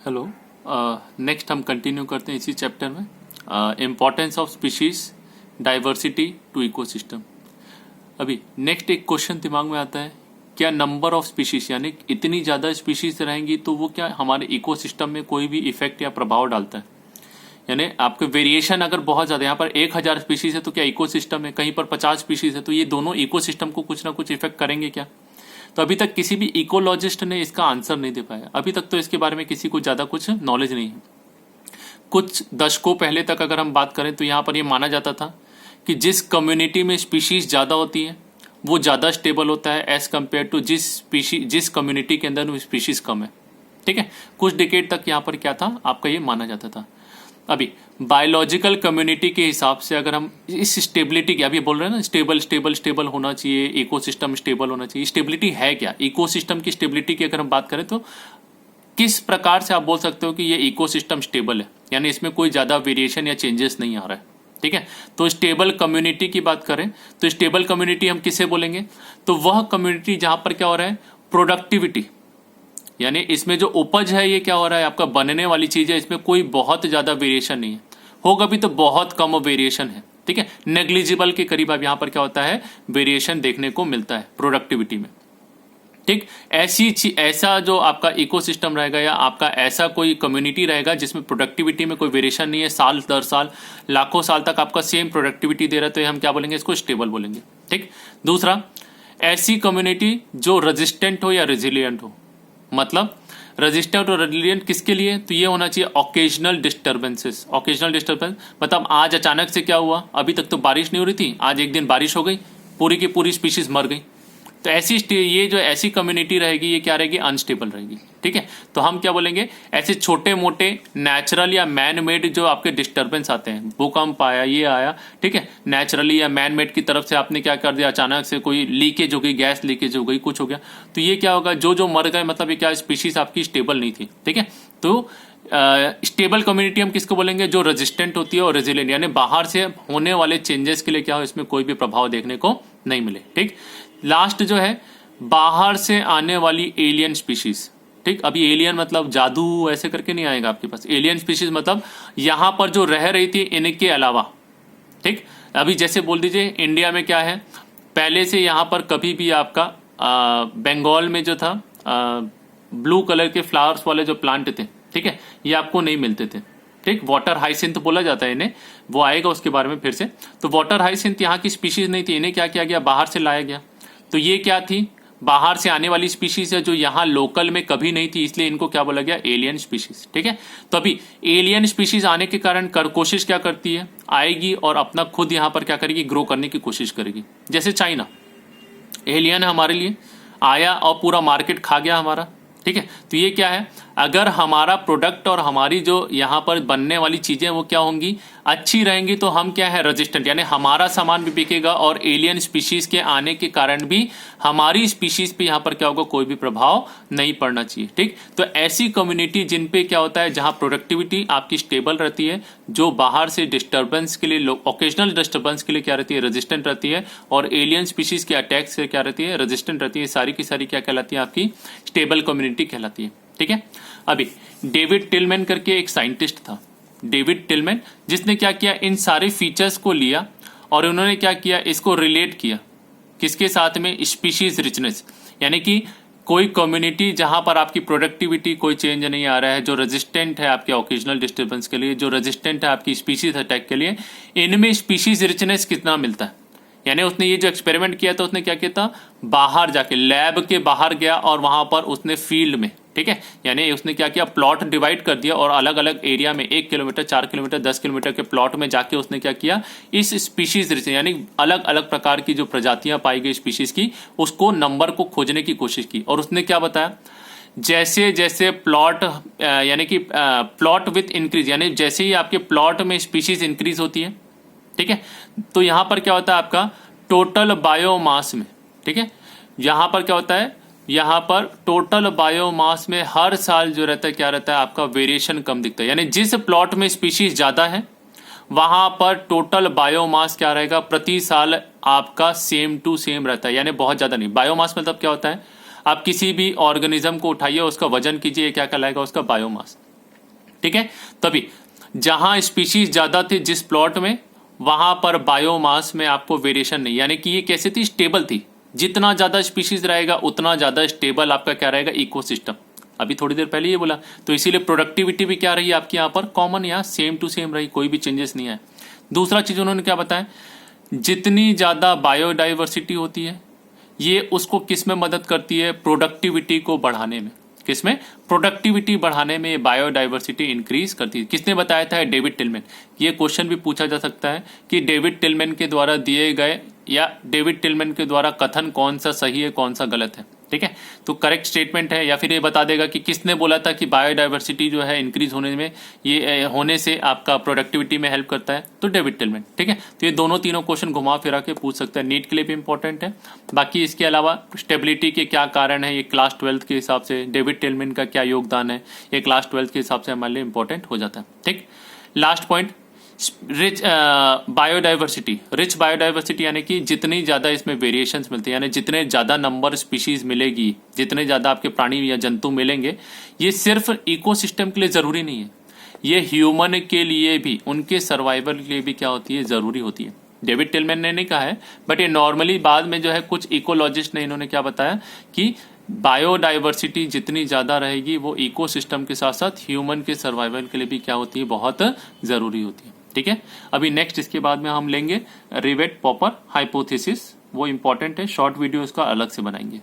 Hello. Next हम continue करते हैं इसी चैप्टर में importance of species diversity to ecosystem. अभी नेक्स्ट एक क्वेश्चन दिमाग में आता है, क्या नंबर ऑफ स्पीशीज यानी इतनी ज़्यादा स्पीशीज रहेंगी तो वो क्या हमारे इकोसिस्टम में कोई भी इफेक्ट या प्रभाव डालता है? यानी आपके वेरिएशन अगर बहुत ज़्यादा, यहाँ पर 1000 स्पीशीज है तो क्या इकोसिस्टम है, कहीं पर 50 स्पीशीज है तो ये दोनों इकोसिस्टम को कुछ ना कुछ इफेक्ट करेंगे क्या? तो अभी तक किसी भी इकोलॉजिस्ट ने इसका आंसर नहीं दे पाया। अभी तक तो इसके बारे में किसी को ज़्यादा कुछ नॉलेज नहीं है। कुछ दशकों पहले तक अगर हम बात करें तो यहाँ पर ये माना जाता था कि जिस कम्युनिटी में स्पीशीज ज़्यादा होती है वो ज़्यादा स्टेबल होता है एज कम्पेयर टू जिस कम्युनिटी के अंदर वो स्पीशीज कम है। ठीक है, कुछ डिकेड तक यहाँ पर क्या था, आपका ये माना जाता था। अभी बायोलॉजिकल कम्युनिटी के हिसाब से अगर हम इस स्टेबिलिटी की, अभी बोल रहे हैं ना, स्टेबल होना चाहिए, इकोसिस्टम स्टेबल होना चाहिए। स्टेबिलिटी है क्या? इकोसिस्टम की स्टेबिलिटी की अगर हम बात करें तो किस प्रकार से आप बोल सकते हो कि ये इकोसिस्टम स्टेबल है, यानी इसमें कोई ज़्यादा वेरिएशन या चेंजेस नहीं आ रहा है। ठीक है, तो स्टेबल कम्युनिटी की बात करें तो स्टेबल कम्युनिटी हम किसे बोलेंगे? तो वह कम्युनिटी जहां पर क्या हो रहा है, प्रोडक्टिविटी, यानी इसमें जो उपज है ये क्या हो रहा है, आपका बनने वाली चीज है, इसमें कोई बहुत ज्यादा वेरिएशन नहीं है, होगा भी तो बहुत कम वेरिएशन है। ठीक है, नेग्लिजिबल के करीब अब यहाँ पर क्या होता है, वेरिएशन देखने को मिलता है प्रोडक्टिविटी में। ठीक, ऐसा जो आपका इकोसिस्टम रहेगा या आपका ऐसा कोई कम्युनिटी रहेगा जिसमें प्रोडक्टिविटी में कोई वेरिएशन नहीं है, साल दर साल लाखों साल तक आपका सेम प्रोडक्टिविटी दे रहा है, तो हम क्या बोलेंगे, इसको स्टेबल बोलेंगे। ठीक, दूसरा, ऐसी कम्युनिटी जो रेजिस्टेंट हो या रेजिलियंट हो। मतलब रेजिस्टेंट और रेजिलियंट किसके लिए? तो ये होना चाहिए ऑकेजनल डिस्टर्बेंसेस। ऑकेजनल डिस्टर्बेंस मतलब आज अचानक से क्या हुआ, अभी तक तो बारिश नहीं हो रही थी, आज एक दिन बारिश हो गई, पूरी की पूरी स्पीशीज मर गई। तो ये जो ऐसी कम्युनिटी रहेगी ये क्या रहेगी, अनस्टेबल रहेगी। ठीक है, तो हम क्या बोलेंगे, ऐसे छोटे मोटे नेचुरल या मैन मेड जो आपके डिस्टर्बेंस आते हैं, भूकंप आया, ये आया, ठीक है, नेचुरली या मैन मेड की तरफ से आपने क्या कर दिया, अचानक से कोई लीकेज हो गई, गैस लीकेज हो गई, कुछ हो गया, तो ये क्या होगा, जो मर गए, मतलब ये क्या, स्पीशीज आपकी स्टेबल नहीं थी। ठीक है, तो स्टेबल कम्युनिटी हम किसको बोलेंगे, जो रेजिस्टेंट होती है और रेजिलिएंट, यानी बाहर से होने वाले चेंजेस के लिए क्या हो, इसमें कोई भी प्रभाव देखने को नहीं मिले। ठीक, लास्ट जो है बाहर से आने वाली एलियन स्पीशीज। ठीक, अभी एलियन मतलब जादू ऐसे करके नहीं आएगा आपके पास, एलियन स्पीशीज मतलब यहां पर जो रह रही थी इनके अलावा। ठीक, अभी जैसे बोल दीजिए इंडिया में क्या है, पहले से यहां पर कभी भी आपका बंगाल में जो था ब्लू कलर के फ्लावर्स वाले जो प्लांट थे, ठीक है, ये आपको नहीं मिलते थे। ठीक, वाटर हाइसिंथ बोला जाता है इन्हें, वो आएगा उसके बारे में फिर से। तो वाटर हाइसिंथ यहाँ की स्पीशीज नहीं थी, इन्हें क्या किया गया, बाहर से लाया गया। तो ये क्या थी, बाहर से आने वाली स्पीशीज है जो यहाँ लोकल में कभी नहीं थी, इसलिए इनको क्या बोला गया, एलियन स्पीशीज। ठीक है, तो अभी एलियन स्पीशीज आने के कारण कोशिश क्या करती है, आएगी और अपना खुद यहाँ पर क्या करेगी, ग्रो करने की कोशिश करेगी। जैसे चाइना एलियन है हमारे लिए, आया और पूरा मार्केट खा गया हमारा। ठीक है, तो ये क्या है, अगर हमारा प्रोडक्ट और हमारी जो यहाँ पर बनने वाली चीजें वो क्या होंगी, अच्छी रहेंगी, तो हम क्या है, रेजिस्टेंट, यानी हमारा सामान भी बिकेगा और एलियन स्पीशीज के आने के कारण भी हमारी स्पीशीज पे यहाँ पर क्या होगा, कोई भी प्रभाव नहीं पड़ना चाहिए। ठीक, तो ऐसी कम्युनिटी जिन पे क्या होता है, जहाँ प्रोडक्टिविटी आपकी स्टेबल रहती है, जो बाहर से डिस्टर्बेंस के लिए, ऑकेजनल डिस्टर्बेंस के लिए क्या रहती है, रेजिस्टेंट रहती है, और एलियन स्पीशीज के अटैक से क्या रहती है, रेजिस्टेंट रहती है, सारी की सारी क्या कहलाती है, आपकी स्टेबल कम्युनिटी कहलाती है। ठीक है, अभी डेविड टिलमैन करके एक साइंटिस्ट था, डेविड टिलमैन, जिसने क्या किया, इन सारे फीचर्स को लिया और उन्होंने क्या किया, इसको रिलेट किया किसके साथ में, स्पीशीज रिचनेस, यानी कि कोई कम्युनिटी जहां पर आपकी प्रोडक्टिविटी कोई चेंज नहीं आ रहा है, जो रेजिस्टेंट है आपके ओकेजनल डिस्टर्बेंस के लिए, जो रेजिस्टेंट है आपकी स्पीशीज अटैक के लिए, इनमें स्पीशीज रिचनेस कितना मिलता है। यानी उसने ये जो एक्सपेरिमेंट किया था, उसने क्या किया था, बाहर जाके लैब के बाहर गया और वहां पर उसने फील्ड में, ठीक है, यानी उसने क्या किया, प्लॉट डिवाइड कर दिया और अलग अलग एरिया में 1 किलोमीटर, 4 किलोमीटर, 10 किलोमीटर के प्लॉट में जाके उसने क्या किया, इस स्पीशीज रिच, यानी अलग अलग प्रकार की जो प्रजातियां पाई गई स्पीशीज की, उसको नंबर को खोजने की कोशिश की। और उसने क्या बताया, जैसे जैसे प्लॉट यानी कि प्लॉट विथ इंक्रीज, यानी जैसे ही आपके प्लॉट में स्पीशीज इंक्रीज होती है, ठीक है, तो यहां पर क्या होता है, आपका टोटल बायोमास में, ठीक है, यहां पर क्या होता है, यहां पर टोटल बायोमास में हर साल जो रहता है, क्या रहता है, आपका वेरिएशन कम दिखता है। यानी जिस प्लॉट में स्पीशीज ज्यादा है वहां पर टोटल बायोमास क्या रहेगा, प्रति साल आपका सेम टू सेम रहता है, यानी बहुत ज्यादा नहीं। बायोमास मतलब क्या होता है, आप किसी भी ऑर्गेनिज्म को उठाइए, उसका वजन कीजिए, क्या कहलाएगा, उसका बायोमास। ठीक है। तभी जहां स्पीशीज ज्यादा थे जिस प्लॉट में, वहां पर बायोमास में आपको वेरिएशन नहीं, यानी कि ये कैसे थी, स्टेबल थी। जितना ज्यादा स्पीशीज रहेगा उतना ज्यादा स्टेबल आपका क्या रहेगा, इकोसिस्टम। अभी थोड़ी देर पहले ये बोला, तो इसीलिए प्रोडक्टिविटी भी क्या रही आपकी यहाँ पर, कॉमन, यहाँ सेम टू सेम रही, कोई भी चेंजेस नहीं आए। दूसरा चीज उन्होंने क्या बताया, जितनी ज्यादा बायोडाइवर्सिटी होती है ये उसको किस में मदद करती है, प्रोडक्टिविटी को बढ़ाने में। किसमें, प्रोडक्टिविटी बढ़ाने में बायोडाइवर्सिटी इंक्रीज करती है। किसने बताया था, डेविड टिलमैन। ये क्वेश्चन भी पूछा जा सकता है कि डेविड टिलमैन के द्वारा दिए गए या डेविड टिलमैन के द्वारा कथन कौन सा सही है कौन सा गलत है, ठीक है। तो करेक्ट स्टेटमेंट है, या फिर ये बता देगा कि किसने बोला था कि बायोडाइवर्सिटी जो है इंक्रीज होने में, ये होने से आपका प्रोडक्टिविटी में हेल्प करता है, तो डेविड टिलमैन, ठीक है। तो ये दोनों तीनों क्वेश्चन घुमा फिरा के पूछ सकता है, नीट के लिए भी इंपॉर्टेंट है। बाकी इसके अलावा स्टेबिलिटी के क्या कारण है, ये क्लास 12 के हिसाब से डेविड टिलमैन का क्या योगदान है, ये क्लास 12 के हिसाब से हमारे लिए इंपॉर्टेंट हो जाता है, ठीक। Last point, rich biodiversity. Rich biodiversity यानी कि जितनी ज़्यादा इसमें वेरिएशंस मिलते हैं, यानी जितने ज़्यादा नंबर स्पीशीज मिलेगी, जितने ज़्यादा आपके प्राणी या जंतु मिलेंगे, ये सिर्फ इकोसिस्टम के लिए ज़रूरी नहीं है, ये ह्यूमन के लिए भी, उनके सर्वाइवल के लिए भी क्या होती है, ज़रूरी होती है। डेविड टिलमैन ने नहीं कहा है, बट ये नॉर्मली बाद में जो है कुछ इकोलॉजिस्ट ने इन्होंने क्या बताया कि बायोडाइवर्सिटी जितनी ज़्यादा रहेगी वो इकोसिस्टम के साथ साथ ह्यूमन के सर्वाइवल के लिए भी क्या होती है, बहुत ज़रूरी होती है, ठीक है। अभी नेक्स्ट इसके बाद में हम लेंगे रिवेट पॉपर हाइपोथेसिस, वो इंपॉर्टेंट है, शॉर्ट वीडियो इसका अलग से बनाएंगे।